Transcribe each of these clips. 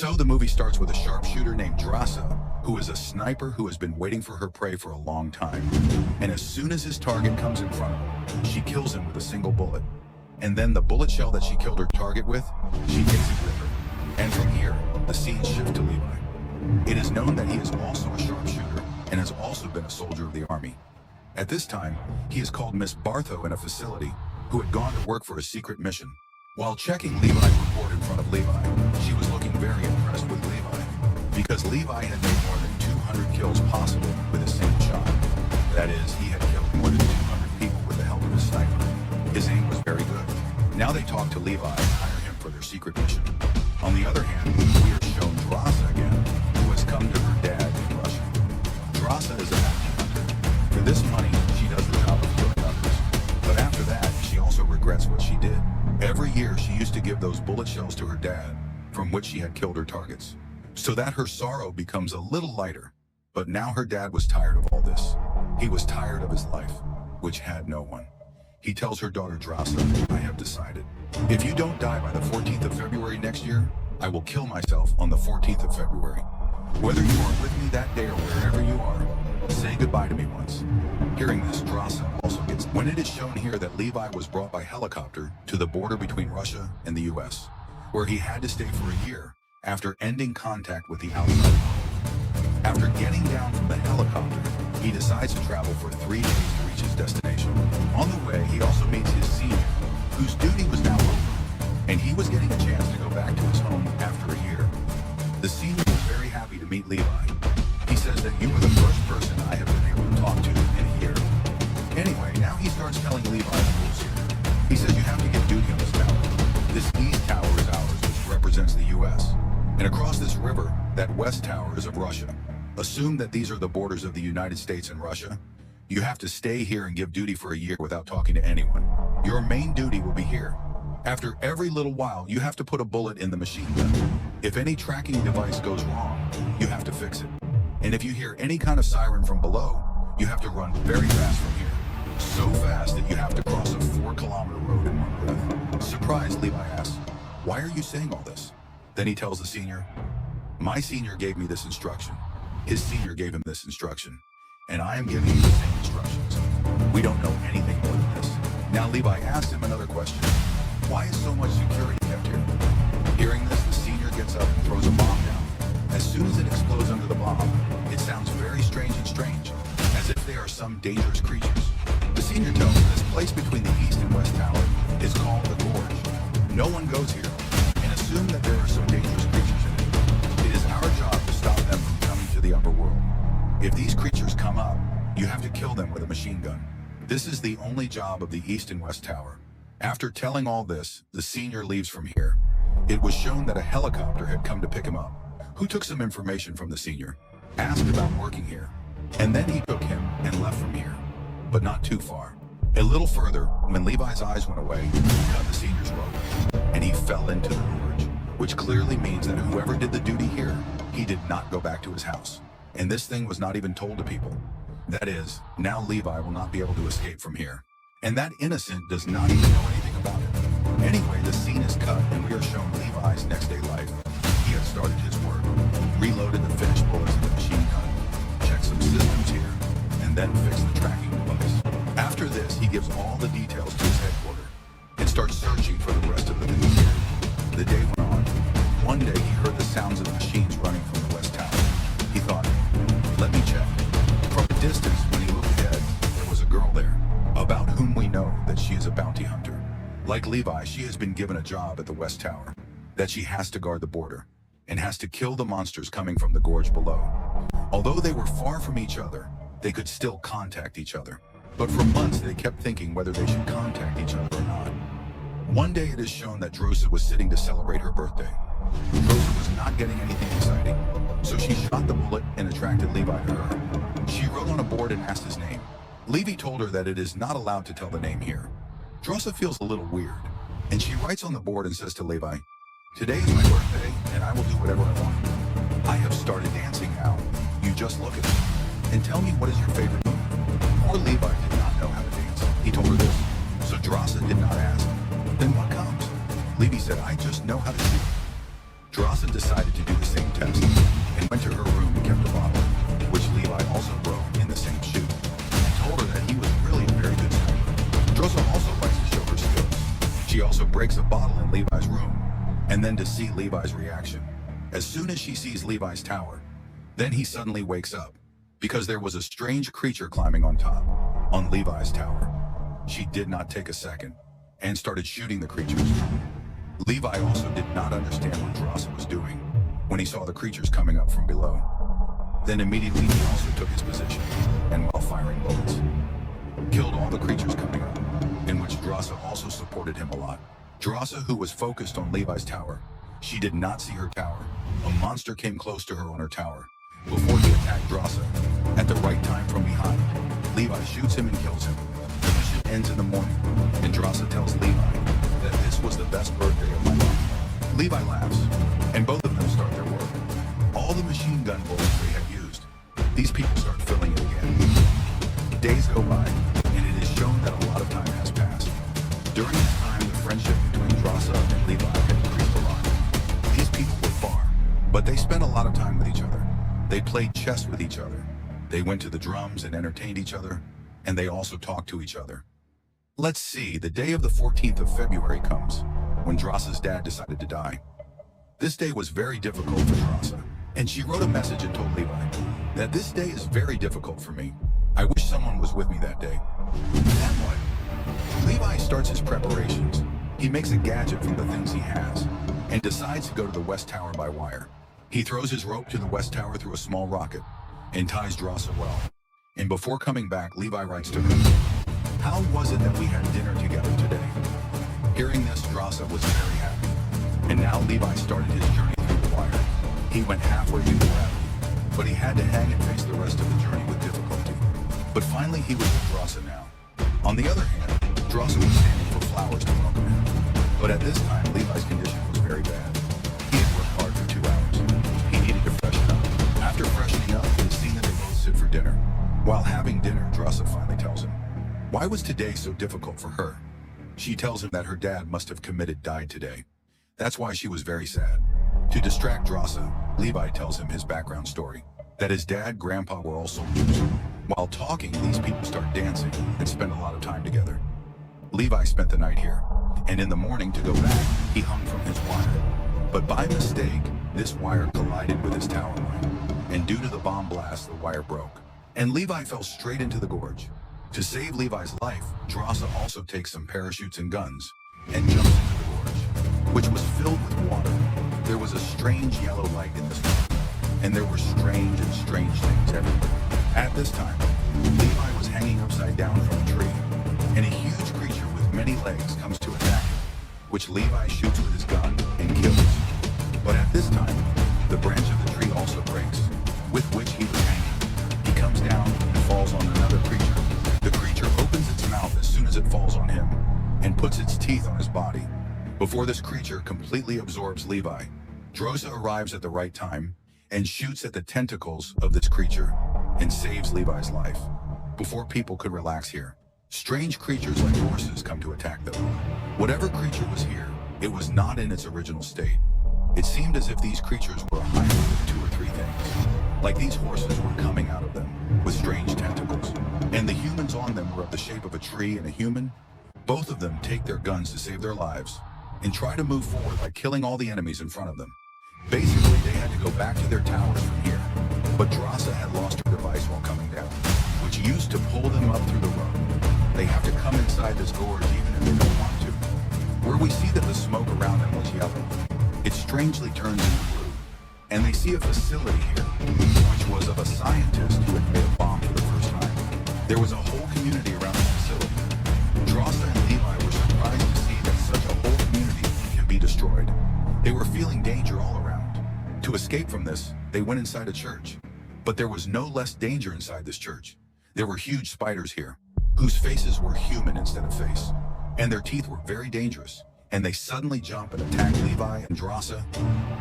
So the movie starts with a sharpshooter named Drasa, who is a sniper who has been waiting for her prey for a long time. And as soon as his target comes in front of her, she kills him with a single bullet. And then the bullet shell that she killed her target with, she takes it with her. And from here, the scenes shift to Levi. It is known that he is also a sharpshooter and has also been a soldier of the army. At this time, he is called Miss Bartho in a facility, who had gone to work for a secret mission. While checking Levi's report in front of Levi, she was looking very impressed with Levi, because Levi had made more than 200 kills possible with a single shot. That is, he had killed more than 200 people with the help of his sniper. His aim was very good. Now they talk to Levi and hire him for their secret mission. On the other hand, we are shown Drasa again, who has come to her dad in Russia. Drasa is a bounty hunter. For this money, she does the job of killing others. But after that, she also regrets what she did. Every year, she used to give those bullet shells to her dad, from which she had killed her targets, so that her sorrow becomes a little lighter. But now her dad was tired of all this. He was tired of his life, which had no one. He tells her daughter Drasa, "I have decided. If you don't die by the 14th of February next year, I will kill myself on the 14th of February. Whether you are with me that day or wherever you are, say goodbye to me once." Hearing this, Drasa also gets... When it is shown here that Levi was brought by helicopter to the border between Russia and the US, where he had to stay for a year after ending contact with the outside world. After getting down from the helicopter, he decides to travel for 3 days to reach his destination. On the way, he also meets his senior, whose duty was now over, and he was getting a chance to go back to his home after a year. The senior was very happy to meet Levi. He says that you were the first person I have been able to talk to in a year. Anyway, now he starts telling Levi the rules here. He says you have to get duty on this tower. This east tower is ours, which represents the US. And across this river, that west tower is of Russia. Assume that these are the borders of the United States and Russia. You have to stay here and give duty for a year without talking to anyone. Your main duty will be here. After every little while, you have to put a bullet in the machine gun. If any tracking device goes wrong, you have to fix it. And if you hear any kind of siren from below, you have to run very fast from here. So fast that you have to cross a 4-kilometer road in one breath. Surprised, Levi asks, "Why are you saying all this?" Then he tells the senior, "My senior gave me this instruction. His senior gave him this instruction. And I am giving you the same instructions. We don't know anything more than this." Now Levi asks him another question. "Why is so much security kept here?" Hearing this, the senior gets up and throws a bomb down. As soon as it explodes under the bomb, it sounds very strange, as if they are some dangerous creatures. The senior tells him this place between the east and west tower is called the Gorge. No one goes here, and assume that there are some dangerous creatures in it. It is our job to stop them from coming to the upper world. If these creatures come up, you have to kill them with a machine gun. This is the only job of the east and west tower. After telling all this, the senior leaves from here. It was shown that a helicopter had come to pick him up, who took some information from the senior, asked about working here, and then he took him and left from here, but not too far. A little further, when Levi's eyes went away, he cut the senior's rope, and he fell into the gorge, which clearly means that whoever did the duty here, he did not go back to his house. And this thing was not even told to people. That is, now Levi will not be able to escape from here. And that innocent does not even know anything about it. Anyway, the scene is cut, and we are shown Levi's next day life. He had started his work, reloaded the finished bullets in the machine gun, checked some systems here, and then fixed the tracking device. After this, he gives all the details to his headquarters and starts searching for the rest of the things here. The day went on. One day, he heard the sounds of machines running from the west tower. He thought, "Let me check." From a distance, when he looked ahead, there was a girl there, about whom we know that she is a bounty hunter. Like Levi, she has been given a job at the west tower, that she has to guard the border, and has to kill the monsters coming from the gorge below. Although they were far from each other, they could still contact each other. But for months, they kept thinking whether they should contact each other or not. One day, it is shown that Drosa was sitting to celebrate her birthday. Drosa was not getting anything exciting, so she shot the bullet and attracted Levi to her. She wrote on a board and asked his name. Levi told her that it is not allowed to tell the name here. Drosa feels a little weird, and she writes on the board and says to Levi, "Today is my birthday, and I will do whatever I want. I have started dancing now. You just look at me, and tell me what is your favorite move." Poor Levi did not know how to dance. He told her this, so Drosa did not ask. Then what comes? Levi said, "I just know how to shoot." Drosa Drasa decided to do the same test and went to her room and kept a bottle, which Levi also broke in the same shoot, and told her that he was really a very good sniper. Drasa also likes to show her skills. She also breaks a bottle in Levi's room, and then to see Levi's reaction. As soon as she sees Levi's tower, then he suddenly wakes up, because there was a strange creature climbing on top, on Levi's tower. She did not take a second, and started shooting the creatures. Levi also did not understand what Drasa was doing when he saw the creatures coming up from below. Then immediately he also took his position, and while firing bullets, killed all the creatures coming up, in which Drasa also supported him a lot. Drasa, who was focused on Levi's tower, she did not see her tower. A monster came close to her on her tower, before he attacked Drasa. At the right time from behind, Levi shoots him and kills him. The mission ends in the morning, and Drasa tells Levi that this was the best birthday of my life. Levi laughs, and both of them start their work. All the machine gun bullets they had used, these people start filling it again. Days go by, and it is shown that a lot of time has passed. During this time, the friendship between Drasa and Levi had increased a lot. These people were far, but they spent a lot of time with each other. They played chess with each other. They went to the drums and entertained each other, and they also talked to each other. Let's see, the day of the 14th of February comes, when Drasa's dad decided to die. This day was very difficult for Drasa, and she wrote a message and told Levi that this day is very difficult for me. I wish someone was with me that day. Then what? Levi starts his preparations. He makes a gadget from the things he has, and decides to go to the West Tower by wire. He throws his rope to the West Tower through a small rocket, and ties Drasa well. And before coming back, Levi writes to her, "How was it that we had dinner together today?" Hearing this, Drasa was very happy. And now Levi started his journey through the wire. He went halfway through the gravity, but he had to hang and face the rest of the journey with difficulty. But finally he was with Drasa now. On the other hand, Drasa was standing for flowers to welcome him. But at this time, Levi's condition was very bad. He had worked hard for 2 hours. He needed to freshen up. After freshening up, it is seen that they both sit for dinner. While having dinner, Drasa finally tells him, why was today so difficult for her? She tells him that her dad must have died today. That's why she was very sad. To distract Drasa, Levi tells him his background story, that his dad, grandpa were all soldiers. While talking, these people start dancing and spend a lot of time together. Levi spent the night here, and in the morning to go back, he hung from his wire. But by mistake, this wire collided with his tower line, and due to the bomb blast, the wire broke, and Levi fell straight into the gorge. To save Levi's life, Drasa also takes some parachutes and guns, and jumps into the gorge, which was filled with water. There was a strange yellow light in this water, and there were strange things everywhere. At this time, Levi was hanging upside down from a tree, and a huge creature with many legs comes to attack him, which Levi shoots with his gun and kills. But at this time, the branch of the tree also breaks, with which he was hanging. He comes down and falls on another creature. The creature opens its mouth as soon as it falls on him, and puts its teeth on his body. Before this creature completely absorbs Levi, Drasa arrives at the right time and shoots at the tentacles of this creature and saves Levi's life. Before people could relax here, strange creatures like horses come to attack them. Whatever creature was here, it was not in its original state. It seemed as if these creatures were a hybrid of 2 or 3 things. Like these horses were coming out of them with strange tentacles, and the humans on them were of the shape of a tree and a human. Both of them take their guns to save their lives and try to move forward by killing all the enemies in front of them. Basically, they had to go back to their towers from here, but Drasa had lost her device while coming down, which used to pull them up through the road. They have to come inside this gorge even if they don't want to. Where we see that the smoke around them was yellow, it strangely turns into blue, and they see a facility here, which was of a scientist who had made a bomb for the first time. There was a whole community around the facility. Drasa and Levi were surprised to see that such a whole community can be destroyed. They were feeling danger all around. To escape from this, they went inside a church. But there was no less danger inside this church. There were huge spiders here, whose faces were human instead of face, and their teeth were very dangerous. And they suddenly jump and attack Levi and Drasa.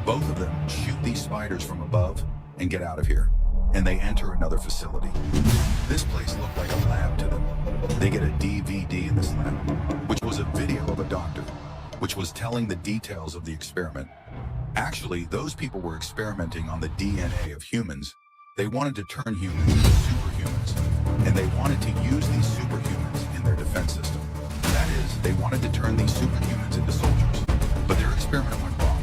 Both of them shoot these spiders from above and get out of here, and they enter another facility. This place looked like a lab to them. They get a DVD in this lab, which was a video of a doctor, which was telling the details of the experiment. Actually, those people were experimenting on the DNA of humans. They wanted to turn humans into superhumans, and they wanted to use these superhumans in their defense system. That is, they wanted to turn these superhumans into soldiers. But their experiment went wrong,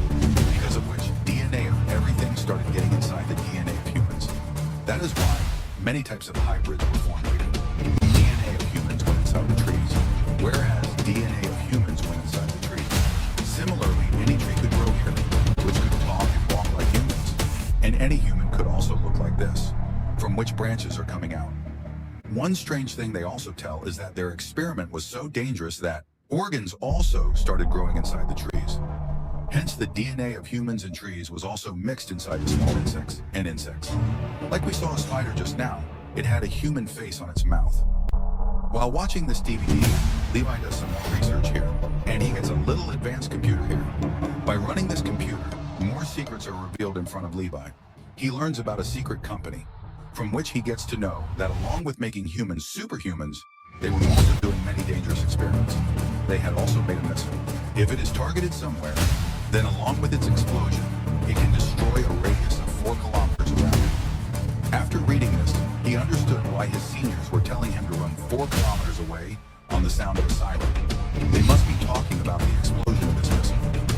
because of which DNA of everything started getting inside the DNA of humans. That is why many types of hybrids were formed later. DNA of humans went inside the trees, whereas DNA of humans went inside the trees. Similarly, any tree could grow here, which could talk and walk like humans. And any human could also look like this, from which branches are coming out. One strange thing they also tell is that their experiment was so dangerous that organs also started growing inside the trees. Hence, the DNA of humans and trees was also mixed inside the small insects and insects. Like we saw a spider just now, it had a human face on its mouth. While watching this DVD, Levi does some more research here, and he gets a little advanced computer here. By running this computer, more secrets are revealed in front of Levi. He learns about a secret company, from which he gets to know that along with making humans superhumans, they were also doing many dangerous experiments. They had also made a missile. If it is targeted somewhere, then along with its explosion, it can destroy a radius of 4 kilometers around it. After reading this, he understood why his seniors were telling him to run 4 kilometers away on the sound of a siren. They must be talking about the explosion of this missile.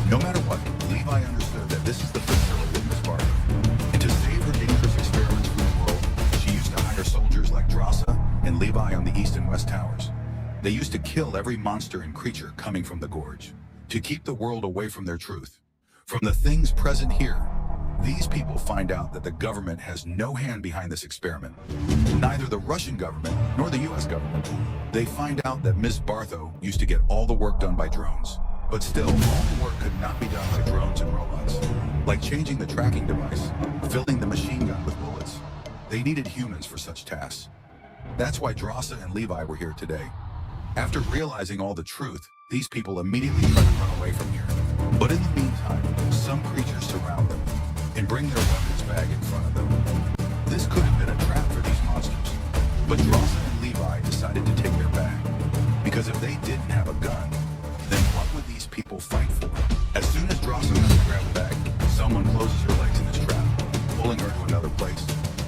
No matter what, Levi understood that this is the facility of Miss Barker. And to save her dangerous experiments from the world, she used to hire soldiers like Drasa and Levi on the east and west towers. They used to kill every monster and creature coming from the gorge, to keep the world away from their truth. From the things present here, these people find out that the government has no hand behind this experiment. Neither the Russian government nor the US government. They find out that Ms. Bartho used to get all the work done by drones. But still, all the work could not be done by drones and robots. Like changing the tracking device, filling the machine gun with bullets. They needed humans for such tasks. That's why Drasa and Levi were here today. After realizing all the truth, these people immediately try to run away from here. But in the meantime, some creatures surround them and bring their weapons bag in front of them. This could have been a trap for these monsters. But Drasa and Levi decided to take their bag. Because if they didn't have a gun, then what would these people fight for? As soon as Drasa went to grab the bag, someone closes her legs in this trap, pulling her to another place,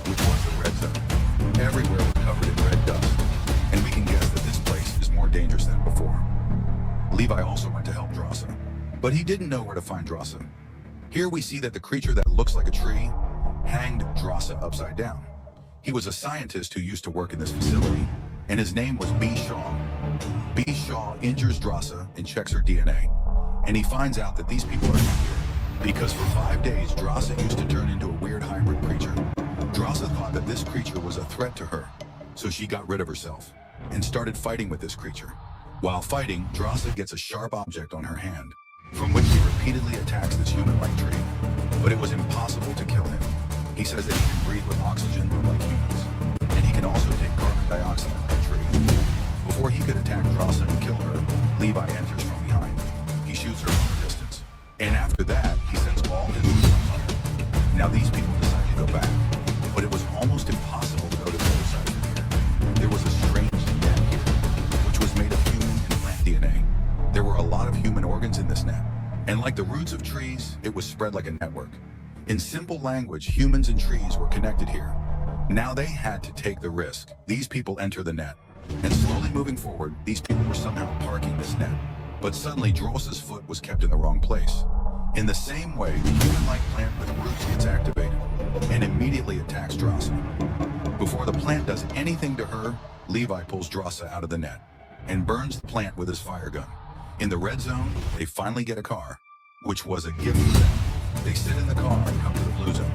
which was the red zone. Everywhere was covered in red dust, and we can guess that this place is more dangerous than before. Levi also went to help Drasa, but he didn't know where to find Drasa. Here we see that the creature that looks like a tree hanged Drasa upside down. He was a scientist who used to work in this facility, and his name was B. Shaw. B. Shaw injures Drasa and checks her DNA, and he finds out that these people are here because for 5 days Drasa used to turn into a weird hybrid creature. Drasa thought that this creature was a threat to her, so she got rid of herself and started fighting with this creature. While fighting, Drasa gets a sharp object on her hand, from which he repeatedly attacks this human-like tree. But it was impossible to kill him. He says that he can breathe with oxygen like humans, and he can also take carbon dioxide from the tree. Before he could attack Drasa and kill her, Levi enters from behind. He shoots her from a distance, and after that, he sends all his troops on her. Now these people decide to go back, but it was almost impossible to go to the other side from here. There was a strange net here, which was made of human and plant DNA. There were a lot of human organs in this net, and like the roots of trees, it was spread like a network. In simple language, humans and trees were connected here. Now they had to take the risk. These people enter the net, and slowly moving forward, these people were somehow parking this net. But suddenly, Drosa's foot was kept in the wrong place. In the same way, the human-like plant with roots gets activated, and immediately attacks Drasa. Before the plant does anything to her, Levi pulls Drasa out of the net, and burns the plant with his fire gun. In the red zone, they finally get a car, which was a gift for them. They sit in the car and come to the blue zone.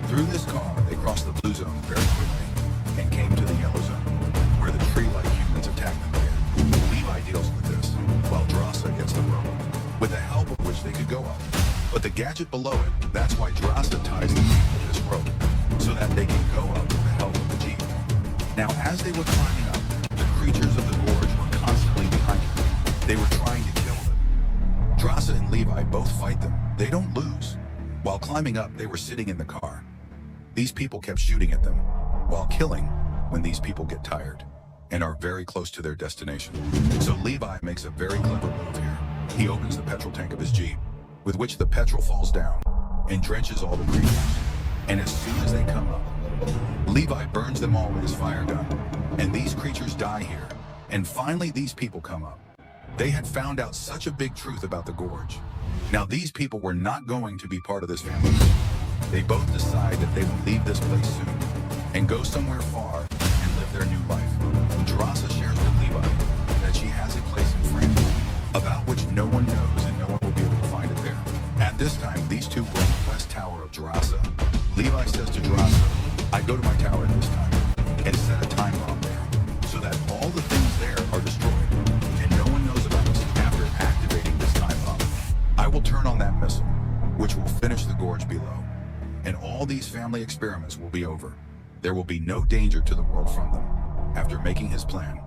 Through this car, they cross the blue zone very quickly, and came to the yellow zone, where the tree-like humans attack them again. Levi deals with this, while Drasa gets the rope, with the help of which they could go up. But the gadget below it, that's why Drasa ties the jeep with this rope, so that they can go up with the help of the jeep. Now, as they were climbing up, the creatures of the gorge were constantly behind them. They were trying to kill them. Drasa and Levi both fight them. They don't lose. While climbing up, they were sitting in the car. These people kept shooting at them, while killing when these people get tired and are very close to their destination. So Levi makes a very clever move here. He opens the petrol tank of his Jeep, with which the petrol falls down, and drenches all the creatures. And as soon as they come up, Levi burns them all with his fire gun, and these creatures die here. And finally these people come up. They had found out such a big truth about the Gorge. Now these people were not going to be part of this family. They both decide that they will leave this place soon and go somewhere far and live their new life. Drasa shares with Levi that she has a place in France about which no one knows and no one will be able to find it there. At this time, these two were in the west tower of Drasa. Levi says to Drasa, I go to my tower at this time and set a time bomb there so that all the things there are destroyed and no one knows about us after activating this time bomb. I will turn on that missile, which will finish the gorge below, and all these family experiments will be over. There will be no danger to the world from them. After making his plan,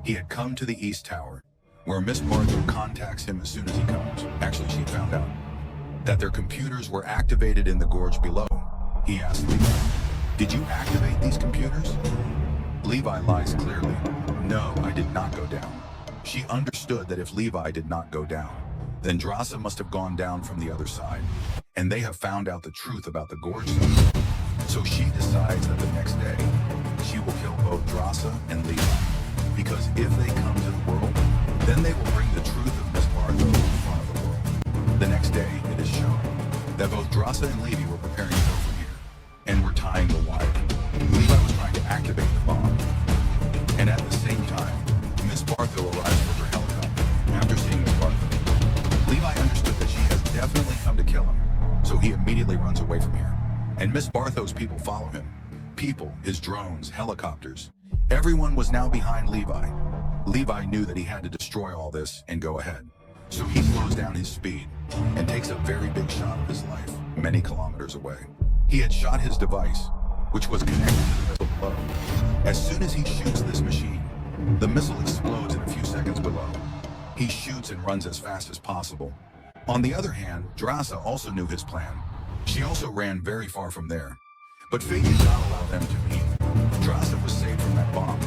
he had come to the East Tower, where Miss Barlow contacts him as soon as he comes. Actually, she found out that their computers were activated in the gorge below. He asked Levi, did you activate these computers? Levi lies clearly. No, I did not go down. She understood that if Levi did not go down, then Drasa must have gone down from the other side, and they have found out the truth about the gorge zone. So she decides that the next day, she will kill both Drasa and Levi, because if they come to the world, then they will bring the truth of Miss Barlow in front of the world. The next day, it is shown that both Drasa and Levi were preparing to go from here, and were tying the wire. Levi was trying to activate the bomb, and at the same time, Miss Barlow arrives with her helicopter. After seeing Miss Barlow, Levi understood that she has definitely come to kill him, so he immediately runs away from here. And Miss Barthow's people follow him. People, his drones, helicopters. Everyone was now behind Levi. Levi knew that he had to destroy all this and go ahead. So he slows down his speed and takes a very big shot of his life, many kilometers away. He had shot his device, which was connected to the missile below. As soon as he shoots this machine, the missile explodes in a few seconds below. He shoots and runs as fast as possible. On the other hand, Drasa also knew his plan. She also ran very far from there, but fate did not allow them to meet. Drasa was saved from that bomb,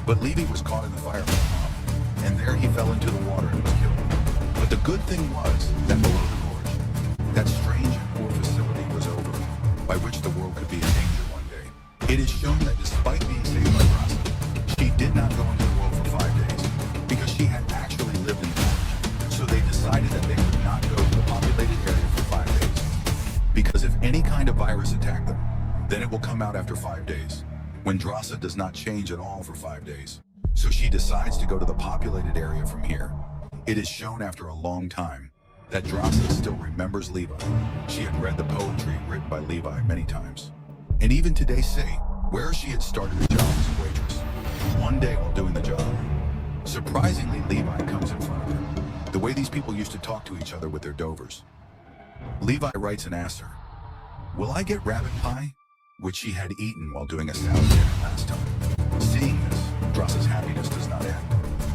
but Levi was caught in the fire of the bomb, and there he fell into the water and was killed. But the good thing was that below the gorge, that strange and poor facility was over, by which the world could be in danger one day. It is shown that despite being saved by Drasa, she did not go into the world for 5 days, because she had actually lived in the gorge. So they decided that they would not go to the populated area for 5 days. Because if any kind of virus attacked them, then it will come out after 5 days, when Drasa does not change at all for 5 days. So she decides to go to the populated area from here. It is shown after a long time that Drasa still remembers Levi. She had read the poetry written by Levi many times. And even today say, where she had started a job as a waitress. One day while doing the job, surprisingly Levi comes in front of her, the way these people used to talk to each other with their dovers. Levi writes and asks her, will I get rabbit pie? Which she had eaten while doing a salad dinner last time. Seeing this, Drasa's happiness does not end,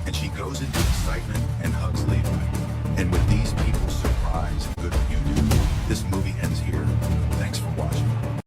and she goes into excitement and hugs Levi. And with these people's surprise and good reunion, this movie